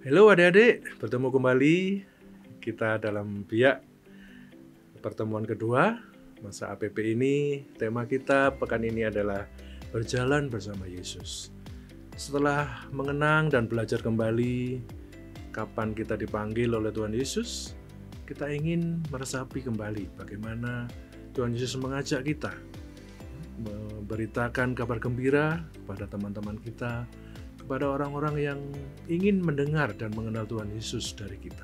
Halo adik-adik, bertemu kembali kita dalam biak pertemuan kedua masa APP ini. Tema kita pekan ini adalah berjalan bersama Yesus. Setelah mengenang dan belajar kembali kapan kita dipanggil oleh Tuhan Yesus, kita ingin meresapi kembali bagaimana Tuhan Yesus mengajak kita memberitakan kabar gembira kepada teman-teman kita, kepada orang-orang yang ingin mendengar dan mengenal Tuhan Yesus dari kita.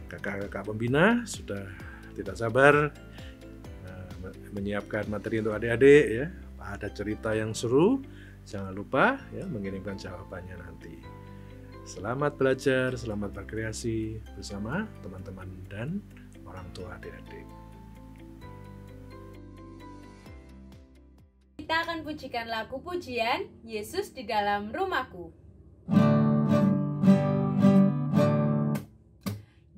Kakak-kakak pembina sudah tidak sabar menyiapkan materi untuk adik-adik ya. Ada cerita yang seru, jangan lupa ya mengirimkan jawabannya nanti. Selamat belajar, selamat berkreasi bersama teman-teman dan orang tua adik-adik. Kita akan pujikan lagu pujian Yesus di dalam rumahku.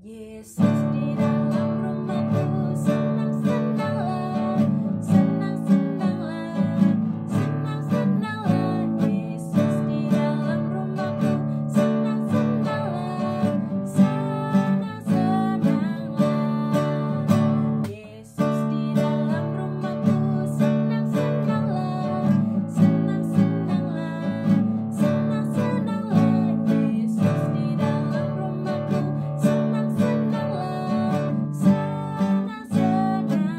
Yesus di dalam rumahku, senang-senanglah, senang-senanglah, senang-senanglah. Yesus di dalam rumahku, senang-senanglah, senang-senanglah. Yesus di dalam rumahku, senang-senanglah, senang-senanglah, senang-senanglah. Yesus di dalam rumahku, senang-senanglah, senang-senanglah, senang-senanglah.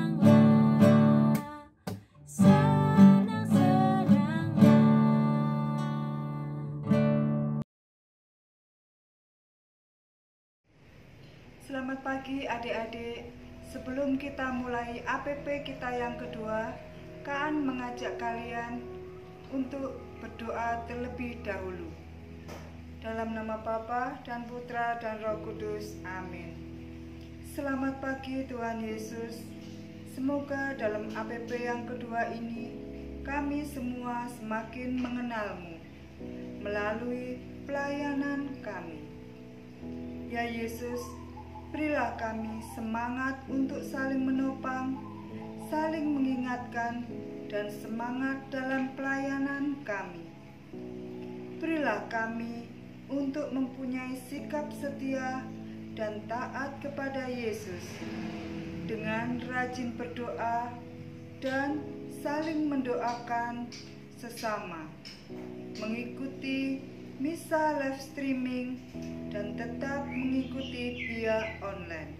Selamat pagi adik-adik. Sebelum kita mulai APP kita yang kedua, Kaan mengajak kalian untuk berdoa terlebih dahulu. Dalam nama Bapa dan Putra dan Roh Kudus. Amin. Selamat pagi Tuhan Yesus. Semoga dalam APP yang kedua ini kami semua semakin mengenal-Mu melalui pelayanan kami. Ya Yesus, berilah kami semangat untuk saling menopang, saling mengingatkan, dan semangat dalam pelayanan kami. Berilah kami untuk mempunyai sikap setia dan taat kepada Yesus, dengan rajin berdoa dan saling mendoakan sesama, mengikuti misa live streaming, dan tetap mengikuti biak online.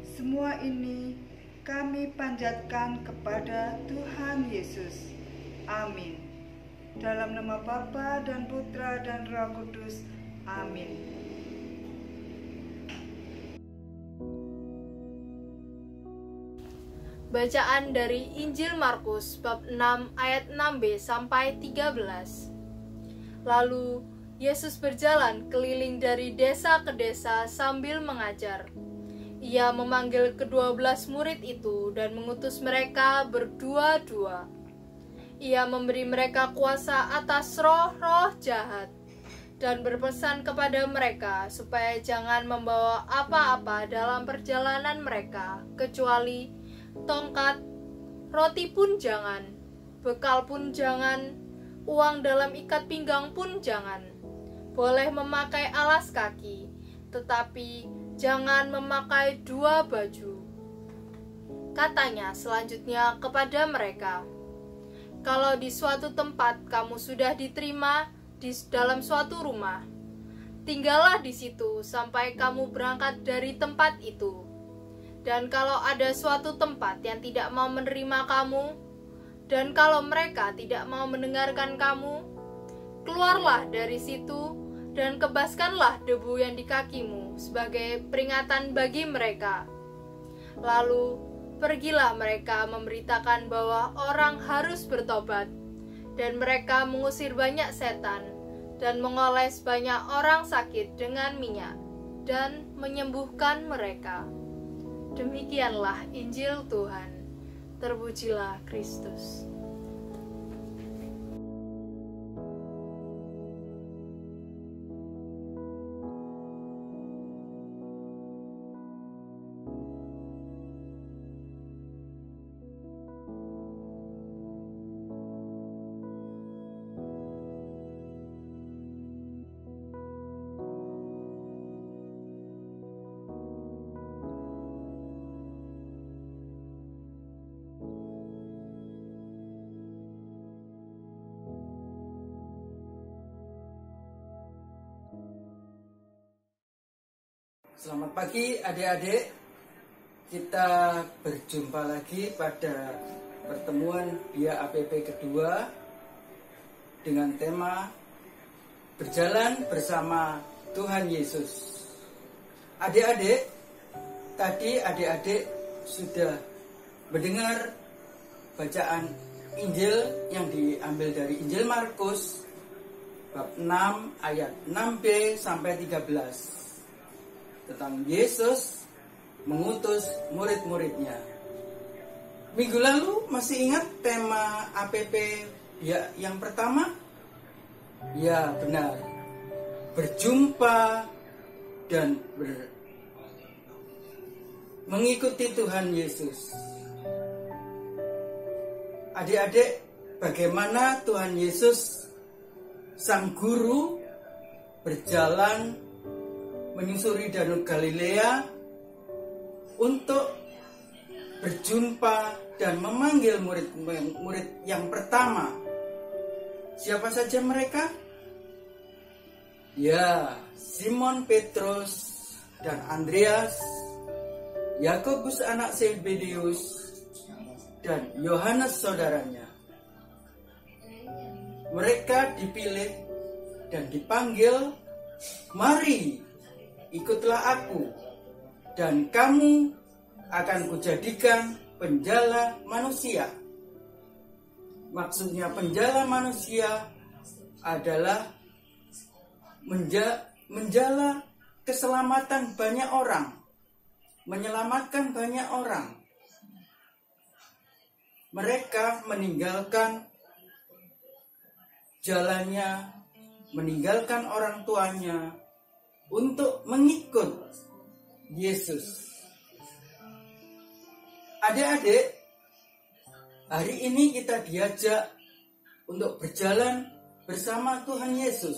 Semua ini kami panjatkan kepada Tuhan Yesus. Amin. Dalam nama Bapa dan Putra dan Roh Kudus. Amin. Bacaan dari Injil Markus bab 6 ayat 6b sampai 13. Lalu Yesus berjalan keliling dari desa ke desa sambil mengajar. Ia memanggil ke-12 murid itu dan mengutus mereka berdua-dua. Ia memberi mereka kuasa atas roh-roh jahat dan berpesan kepada mereka supaya jangan membawa apa-apa dalam perjalanan mereka kecuali tongkat, roti pun jangan, bekal pun jangan, uang dalam ikat pinggang pun jangan. Boleh memakai alas kaki, tetapi jangan memakai 2 baju. Katanya selanjutnya kepada mereka, kalau di suatu tempat kamu sudah diterima di dalam suatu rumah, tinggallah di situ sampai kamu berangkat dari tempat itu. Dan kalau ada suatu tempat yang tidak mau menerima kamu, dan kalau mereka tidak mau mendengarkan kamu, keluarlah dari situ dan kebaskanlah debu yang di kakimu sebagai peringatan bagi mereka. Lalu pergilah mereka memberitakan bahwa orang harus bertobat, dan mereka mengusir banyak setan dan mengoles banyak orang sakit dengan minyak dan menyembuhkan mereka. Demikianlah Injil Tuhan. Terpujilah Kristus. Selamat pagi adik-adik. Kita berjumpa lagi pada pertemuan BIA APP kedua dengan tema Berjalan bersama Tuhan Yesus. Adik-adik, tadi adik-adik sudah mendengar bacaan Injil yang diambil dari Injil Markus bab 6 ayat 6b sampai 13 tentang Yesus mengutus murid-muridnya. Minggu lalu masih ingat tema APP ya yang pertama? Ya benar, berjumpa dan mengikuti Tuhan Yesus. Adik-adik, bagaimana Tuhan Yesus Sang Guru berjalan menyusuri Danau Galilea untuk berjumpa dan memanggil murid-murid yang pertama. Siapa saja mereka? Ya, Simon Petrus dan Andreas, Yakobus anak Zebedeus, dan Yohanes saudaranya. Mereka dipilih dan dipanggil, "Mari, ikutlah aku, dan kamu akan kujadikan penjala manusia." Maksudnya penjala manusia adalah menjala keselamatan banyak orang, menyelamatkan banyak orang. Mereka meninggalkan jalannya, meninggalkan orang tuanya untuk mengikut Yesus. Adik-adik, hari ini kita diajak untuk berjalan bersama Tuhan Yesus.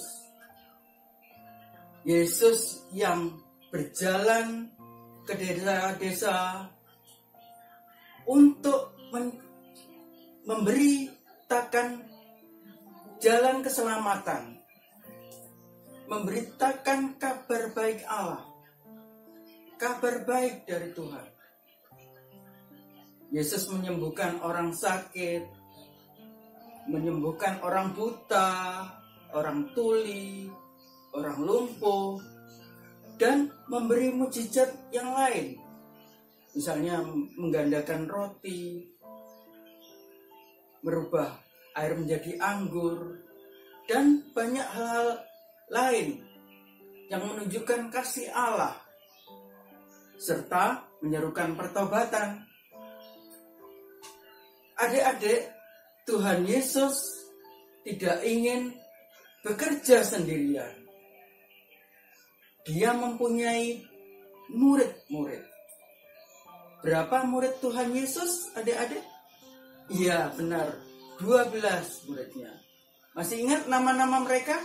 Yesus yang berjalan ke desa-desa untuk memberitakan jalan keselamatan, memberitakan kabar baik Allah, kabar baik dari Tuhan. Yesus menyembuhkan orang sakit, menyembuhkan orang buta, orang tuli, orang lumpuh, dan memberi mukjizat yang lain. Misalnya menggandakan roti, merubah air menjadi anggur, dan banyak hal lain yang menunjukkan kasih Allah, serta menyerukan pertobatan. Adik-adik, Tuhan Yesus tidak ingin bekerja sendirian. Dia mempunyai murid-murid. Berapa murid Tuhan Yesus, adik-adik? Iya, benar, 12 muridnya. Masih ingat nama-nama mereka?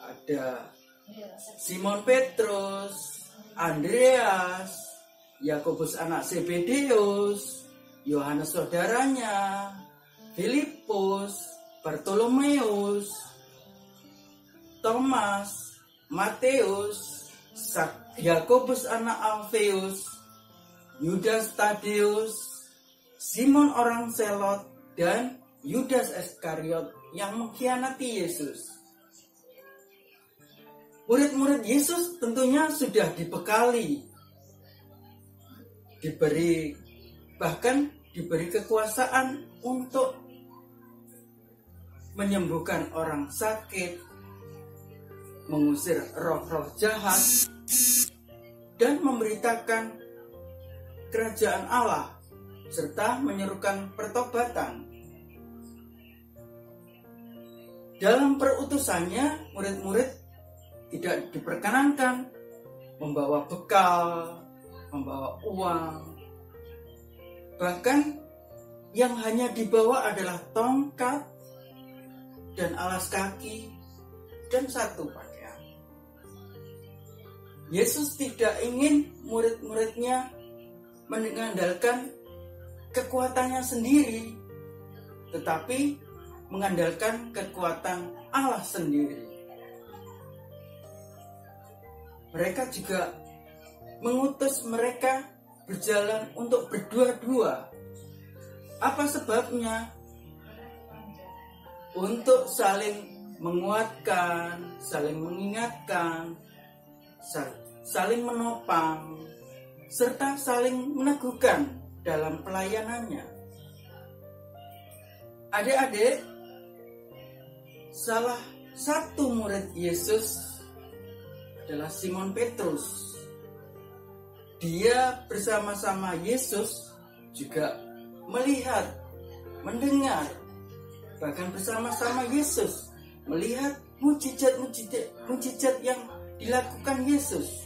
Ada Simon Petrus, Andreas, Yakobus anak Zebedeus, Yohanes saudaranya, Filipus, Bartolomeus, Thomas, Matius, Yakobus anak Alfeus, Yudas Tadeus, Simon orang Selot, dan Yudas Iskariot yang mengkhianati Yesus. Murid-murid Yesus tentunya sudah dibekali, bahkan diberi kekuasaan untuk menyembuhkan orang sakit, mengusir roh-roh jahat, dan memberitakan kerajaan Allah, serta menyerukan pertobatan. Dalam perutusannya, murid-murid tidak diperkenankan membawa bekal, membawa uang. Bahkan yang hanya dibawa adalah tongkat dan alas kaki dan satu pakaian. Yesus tidak ingin murid-muridnya mengandalkan kekuatannya sendiri, tetapi mengandalkan kekuatan Allah sendiri. mereka juga mengutus mereka berjalan untuk berdua-dua. Apa sebabnya? Untuk saling menguatkan, saling mengingatkan, saling menopang, serta saling meneguhkan dalam pelayanannya. Adik-adik, salah satu murid Yesus adalah Simon Petrus. Dia bersama-sama Yesus juga melihat, mendengar, bahkan bersama-sama Yesus melihat mujizat yang dilakukan Yesus.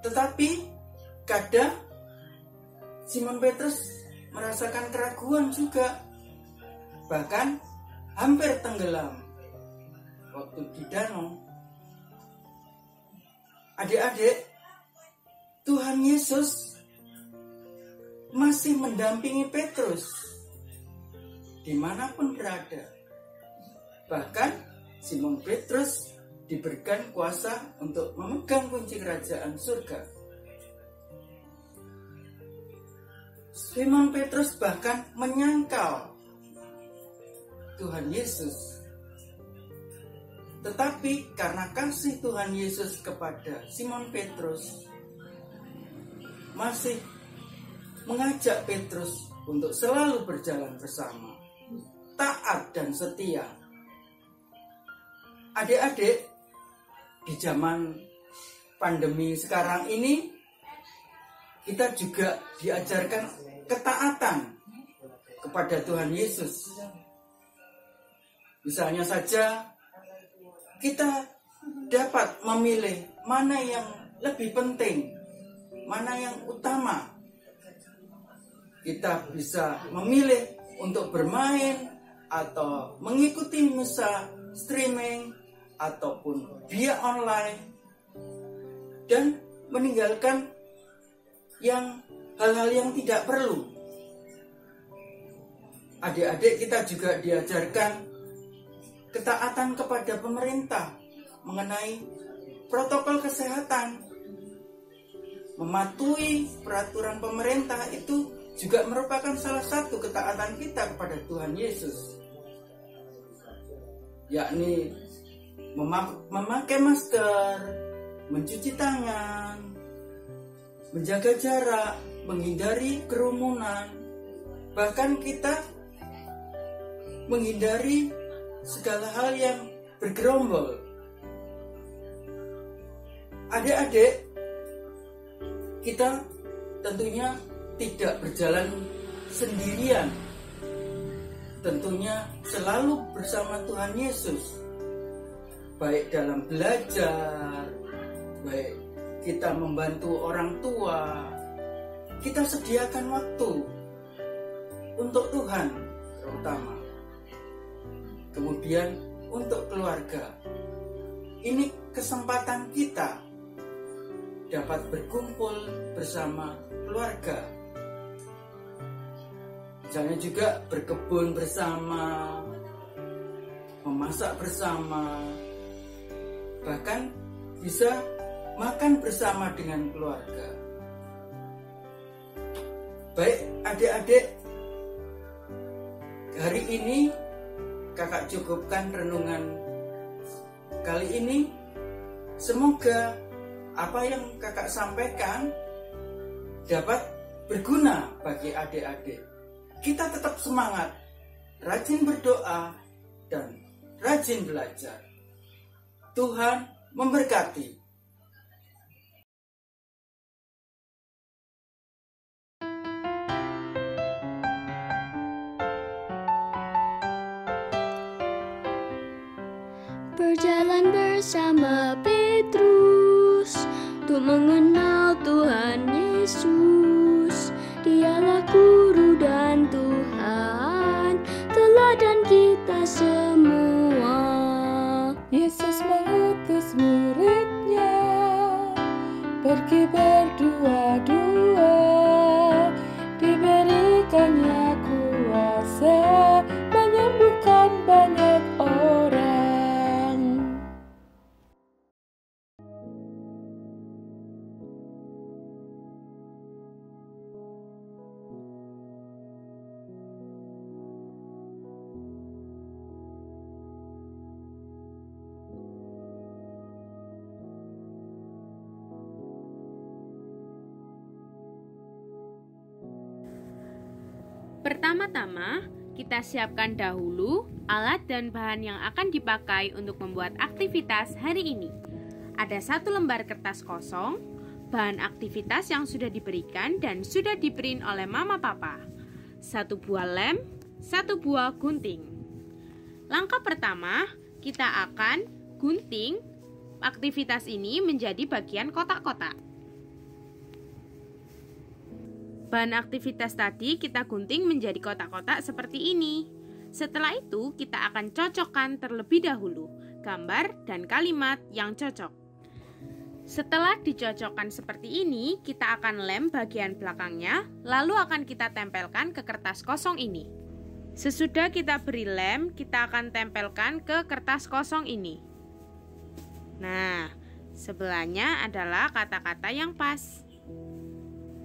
Tetapi kadang Simon Petrus merasakan keraguan juga, bahkan hampir tenggelam waktu di danau. Adik-adik, Tuhan Yesus masih mendampingi Petrus dimanapun berada. Bahkan Simon Petrus diberikan kuasa untuk memegang kunci kerajaan surga. Simon Petrus bahkan menyangkal Tuhan Yesus. Tetapi karena kasih Tuhan Yesus kepada Simon Petrus, masih mengajak Petrus untuk selalu berjalan bersama, taat dan setia. Adik-adik, di zaman pandemi sekarang ini, kita juga diajarkan ketaatan kepada Tuhan Yesus. Misalnya saja, kita dapat memilih mana yang lebih penting, mana yang utama. Kita bisa memilih untuk bermain atau mengikuti misa streaming ataupun via online, dan meninggalkan hal-hal yang tidak perlu. Adik-adik, kita juga diajarkan ketaatan kepada pemerintah mengenai protokol kesehatan. Mematuhi peraturan pemerintah itu juga merupakan salah satu ketaatan kita kepada Tuhan Yesus, yakni memakai masker, mencuci tangan, menjaga jarak, menghindari kerumunan, bahkan kita menghindari segala hal yang bergerombol. Adik-adik, kita tentunya tidak berjalan sendirian. Tentunya selalu bersama Tuhan Yesus. Baik dalam belajar, baik kita membantu orang tua, kita sediakan waktu untuk Tuhan terutama. Kemudian untuk keluarga, ini kesempatan kita dapat berkumpul bersama keluarga. Misalnya juga berkebun bersama, memasak bersama, bahkan bisa makan bersama dengan keluarga. Baik adik-adik, hari ini kakak cukupkan renungan kali ini. Semoga apa yang kakak sampaikan dapat berguna bagi adik-adik. Kita tetap semangat, rajin berdoa, dan rajin belajar. Tuhan memberkati. Berjalan bersama Petrus untuk mengenal Tuhan Yesus. Dialah guru dan Tuhan, teladan kita semua. Yesus mengutus muridnya pergi berdua-dua, diberikannya kuasa menyembuhkan banyak orang. Pertama-tama, kita siapkan dahulu alat dan bahan yang akan dipakai untuk membuat aktivitas hari ini. Ada 1 lembar kertas kosong, bahan aktivitas yang sudah diberikan dan sudah diprint oleh Mama Papa, 1 buah lem, 1 buah gunting. Langkah pertama, kita akan gunting aktivitas ini menjadi bagian kotak-kotak. Bahan aktivitas tadi kita gunting menjadi kotak-kotak seperti ini. Setelah itu, kita akan cocokkan terlebih dahulu gambar dan kalimat yang cocok. Setelah dicocokkan seperti ini, kita akan lem bagian belakangnya, lalu akan kita tempelkan ke kertas kosong ini. Sesudah kita beri lem, kita akan tempelkan ke kertas kosong ini. Nah, sebelahnya adalah kata-kata yang pas.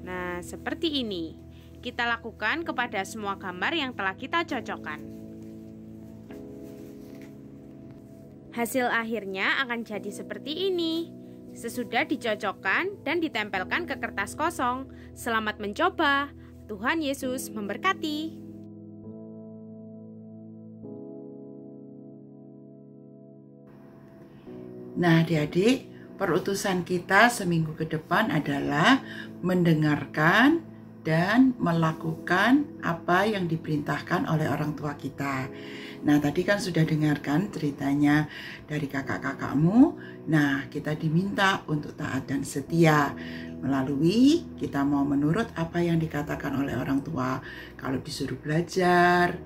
Nah, seperti ini. Kita lakukan kepada semua gambar yang telah kita cocokkan. Hasil akhirnya akan jadi seperti ini. Sesudah dicocokkan dan ditempelkan ke kertas kosong. Selamat mencoba. Tuhan Yesus memberkati. Nah, adik-adik, perutusan kita seminggu ke depan adalah mendengarkan dan melakukan apa yang diperintahkan oleh orang tua kita. Nah, tadi kan sudah dengarkan ceritanya dari kakak-kakakmu. Nah, kita diminta untuk taat dan setia. Melalui kita mau menurut apa yang dikatakan oleh orang tua. Kalau disuruh belajar,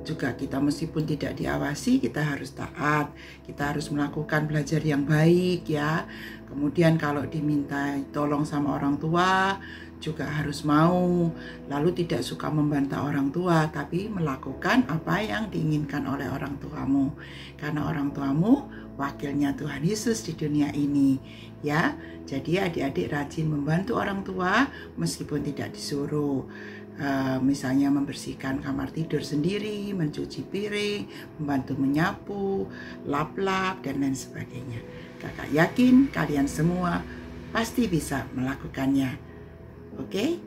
juga kita meskipun tidak diawasi, kita harus taat. Kita harus melakukan belajar yang baik ya. Kemudian kalau diminta tolong sama orang tua, juga harus mau. Lalu tidak suka membantah orang tua, tapi melakukan apa yang diinginkan oleh orang tuamu. Karena orang tuamu wakilnya Tuhan Yesus di dunia ini. Ya, jadi adik-adik rajin membantu orang tua meskipun tidak disuruh. Misalnya membersihkan kamar tidur sendiri, mencuci piring, membantu menyapu, lap-lap, dan lain sebagainya. Kakak yakin kalian semua pasti bisa melakukannya. Oke?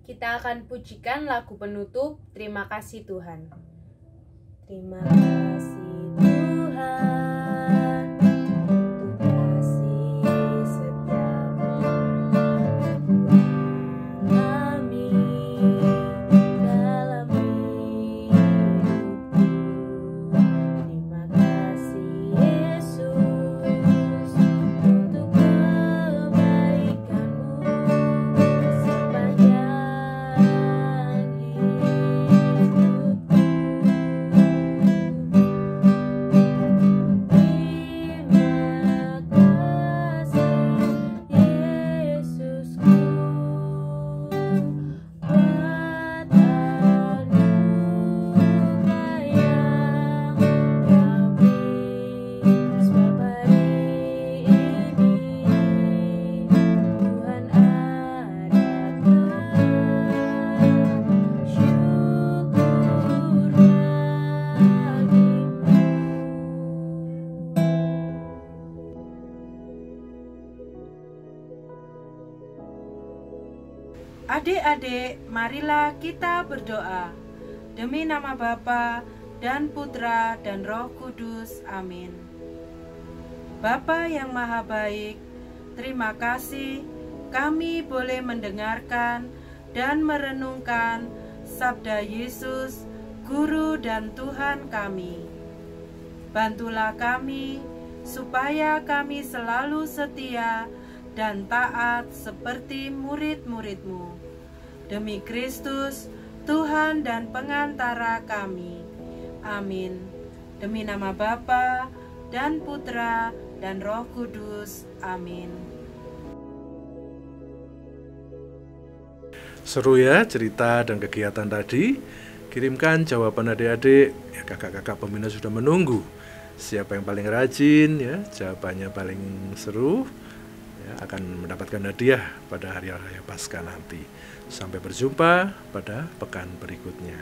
Kita akan pujikan lagu penutup Terima Kasih Tuhan. Terima kasih Tuhan untuk kasih setiamu mengalami dalam hidupku. Terima kasih Yesus untuk kebaikanmu sepanjang Adik-adik, marilah kita berdoa. Demi nama Bapa dan Putra dan Roh Kudus. Amin. Bapa yang Maha Baik, terima kasih kami boleh mendengarkan dan merenungkan sabda Yesus, Guru dan Tuhan kami. Bantulah kami supaya kami selalu setia dan taat seperti murid-murid-Mu. Demi Kristus, Tuhan dan pengantara kami. Amin. Demi nama Bapa dan Putra dan Roh Kudus. Amin. Seru ya cerita dan kegiatan tadi. Kirimkan jawaban adik-adik. Ya, kakak-kakak pembina sudah menunggu. Siapa yang paling rajin ya, jawabannya paling seru ya, akan mendapatkan hadiah pada hari raya Paskah nanti. Sampai berjumpa pada pekan berikutnya.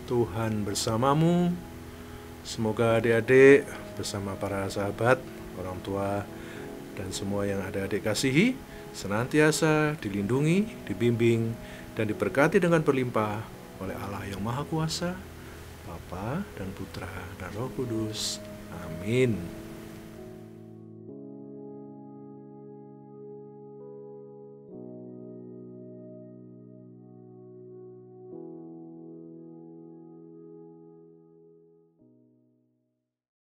Tuhan bersamamu. Semoga adik-adik bersama para sahabat, orang tua, dan semua yang adik-adik kasihi senantiasa dilindungi, dibimbing, dan diberkati dengan berlimpah oleh Allah yang Maha Kuasa, Bapa dan Putra dan Roh Kudus. Amin.